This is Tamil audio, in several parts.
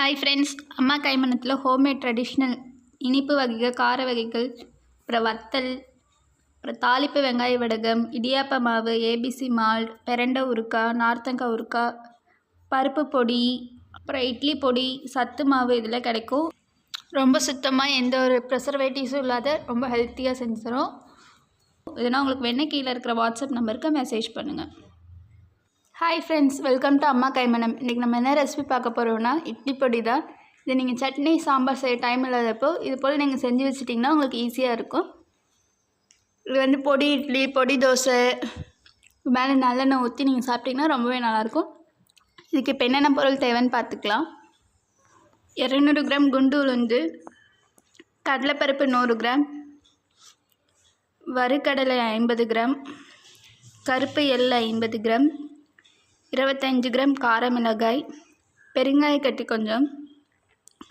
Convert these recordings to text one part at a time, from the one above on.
ஹாய் ஃப்ரெண்ட்ஸ், அம்மா கைமணத்தில் ஹோம்மேட் ட்ரெடிஷ்னல் இனிப்பு வகைகள், கார வகைகள், அப்புறம் வத்தல், அப்புறம் தாளிப்பு வெங்காய வடகம், இடியாப்ப மாவு, ஏபிசி மால்ட், பிரண்டை உருக்காய், நார்த்தங்காய் உருக்காய், பருப்பு பொடி, அப்புறம் இட்லி பொடி, சத்து மாவு இதெல்லாம் கிடைக்கும். ரொம்ப சுத்தமாக எந்த ஒரு ப்ரிசர்வேட்டிவ்ஸும் இல்லாத ரொம்ப ஹெல்த்தியாக செஞ்சு தரோம். இதனால் உங்களுக்கு வேணால் கீழே இருக்கிற வாட்ஸ்அப் நம்பருக்கு மெசேஜ் பண்ணுங்கள். ஹாய் ஃப்ரெண்ட்ஸ், வெல்கம் டு அம்மா கைமணம். இன்றைக்கி நம்ம என்ன ரெசிபி பார்க்க போகிறோம்னா இட்லி பொடி தான். இது நீங்கள் சட்னி சாம்பார் செய்ய டைம் இல்லாதப்போ இது போல் நீங்கள் செஞ்சு வச்சிட்டிங்கன்னா உங்களுக்கு ஈஸியாக இருக்கும். இது பொடி இட்லி, பொடி தோசை மேலே நல்லெண்ணெய் ஊற்றி நீங்கள் சாப்பிட்டிங்கன்னா ரொம்பவே நல்லாயிருக்கும். இதுக்கு இப்போ என்னென்ன பொருள் தேவைன்னு பார்த்துக்கலாம். 200 கிராம் குண்டு உளுந்து, கடலைப்பருப்பு 100 கிராம், வறுக்கடலை 50 கிராம், கருப்பு எள் 50 கிராம், 25 கிராம் கார மிளகாய், பெருங்காய கட்டி கொஞ்சம்,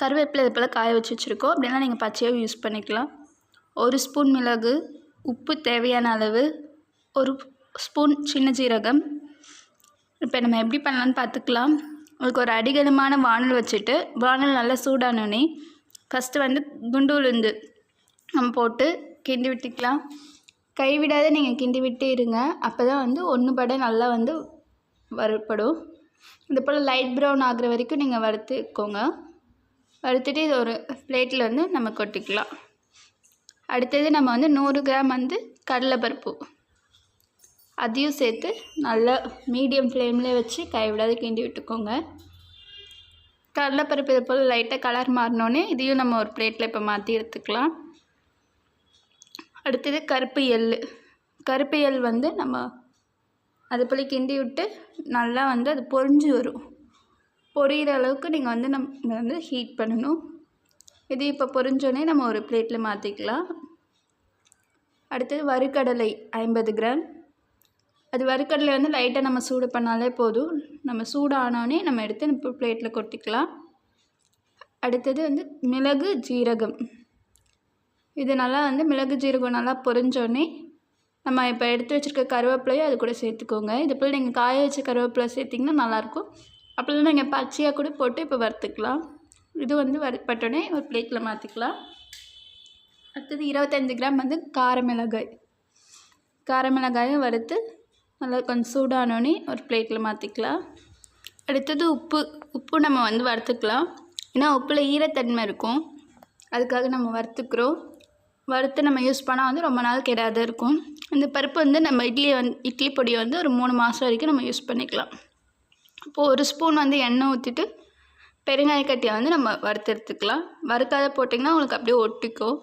கருவேப்பிலை இது போல் காய வச்சு வச்சுருக்கோம். அப்படின்னா நீங்கள் பச்சையாக யூஸ் பண்ணிக்கலாம். 1 ஸ்பூன் மிளகு, உப்பு தேவையான அளவு, 1 ஸ்பூன் சின்ன ஜீரகம். இப்போ நம்ம எப்படி பண்ணலான்னு பார்த்துக்கலாம். உங்களுக்கு ஒரு அடிகனமான வானல் வச்சுட்டு வானல் நல்லா சூடானோடனே ஃபஸ்ட்டு குண்டு உளுந்து நம்ம போட்டு கிண்டி விட்டுக்கலாம். கைவிடாத நீங்கள் கிண்டி விட்டு இருங்க. அப்போ தான் ஒன்றுபட நல்லா வறுப்படும். இது போல் லைட் ப்ரௌன் ஆகிற வரைக்கும் நீங்கள் வறுத்துக்கோங்க. வறுத்துட்டு இது ஒரு பிளேட்டில் நம்ம கொட்டிக்கலாம். அடுத்தது நம்ம 100 கிராம் கடலைப்பருப்பு அதையும் சேர்த்து நல்லா மீடியம் ஃப்ளேமில் வச்சு கைவிடாத கிண்டி விட்டுக்கோங்க. கடலைப்பருப்பு இது போல் லைட்டாக கலர் மாறினோடனே இதையும் நம்ம ஒரு பிளேட்டில் இப்போ மாற்றி எடுத்துக்கலாம். அடுத்தது கருப்பு எள் நம்ம அது போல் கிண்டி விட்டு நல்லா அது பொரிஞ்சு வரும். பொரியிற அளவுக்கு நீங்கள் நம்ம ஹீட் பண்ணணும். இது இப்போ பொரிஞ்சோடனே நம்ம ஒரு பிளேட்டில் மாற்றிக்கலாம். அடுத்தது வறுக்கடலை 50 கிராம். அது வறுக்கடலை லைட்டாக நம்ம சூடு பண்ணாலே போதும். நம்ம சூடானோடனே நம்ம எடுத்து இப்போ பிளேட்டில் கொட்டிக்கலாம். அடுத்தது மிளகு ஜீரகம். இது நல்லா மிளகு ஜீரகம் நல்லா பொரிஞ்சோடனே நம்ம இப்போ எடுத்து வச்சுருக்க கருவேப்பிலையும் அது கூட சேர்த்துக்கோங்க. இது போல் நீங்கள் காய வச்ச கருவேப்பிலை சேர்த்திங்கன்னா நல்லாயிருக்கும். அப்படிலாம் நீங்கள் பச்சையாக கூட போட்டு இப்போ வறுத்துக்கலாம். இது வறுப்பட்டோடனே ஒரு பிளேட்டில் மாற்றிக்கலாம். அடுத்தது 25 கிராம் கார மிளகாயும் வறுத்து நல்லா கொஞ்சம் சூடானோடனே ஒரு பிளேட்டில் மாற்றிக்கலாம். அடுத்தது உப்பு நம்ம வறுத்துக்கலாம். ஏன்னா உப்பில் ஈரத்தன்மை இருக்கும், அதுக்காக நம்ம வறுத்துக்கிறோம். வறுத்து நம்ம யூஸ் பண்ணால் ரொம்ப நாள் கெடாத இருக்கும். இந்த பருப்பு நம்ம இட்லி பொடியை ஒரு 3 மாதம் வரைக்கும் நம்ம யூஸ் பண்ணிக்கலாம். இப்போது 1 ஸ்பூன் எண்ணெய் ஊற்றிட்டு பெருங்காய கட்டியை நம்ம வறுத்து எடுத்துக்கலாம். வறுக்காத போட்டிங்கன்னா உங்களுக்கு அப்படியே ஒட்டிக்கும்.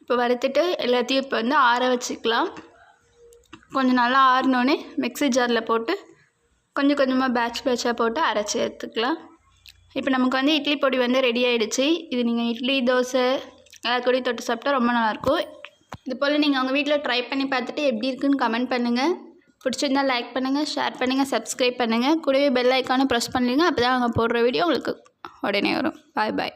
இப்போ வறுத்துட்டு எல்லாத்தையும் இப்போ ஆற வச்சுக்கலாம். கொஞ்சம் நல்லா ஆறினோடனே மிக்ஸி ஜாரில் போட்டு கொஞ்சம் கொஞ்சமாக பேட்சாக போட்டு அரைச்சி எடுத்துக்கலாம். இப்போ நமக்கு இட்லி பொடி ரெடி ஆகிடுச்சு. இது நீங்கள் இட்லி, தோசை எல்லாக்கூட தொட்டு சாப்பிட்டா ரொம்ப நல்லாயிருக்கும். இது போல் நீங்கள் உங்கள் வீட்டில் ட்ரை பண்ணி பார்த்துட்டு எப்படி இருக்குன்னு கமெண்ட் பண்ணுங்கள். பிடிச்சிருந்தால் லைக் பண்ணுங்கள், ஷேர் பண்ணுங்கள், சப்ஸ்கிரைப் பண்ணுங்கள். கூடவே பெல் ஐக்கானை ப்ரெஸ் பண்ணுங்க. அப்போ தான் அவங்க போடுற வீடியோ உங்களுக்கு உடனே வரும். பாய்.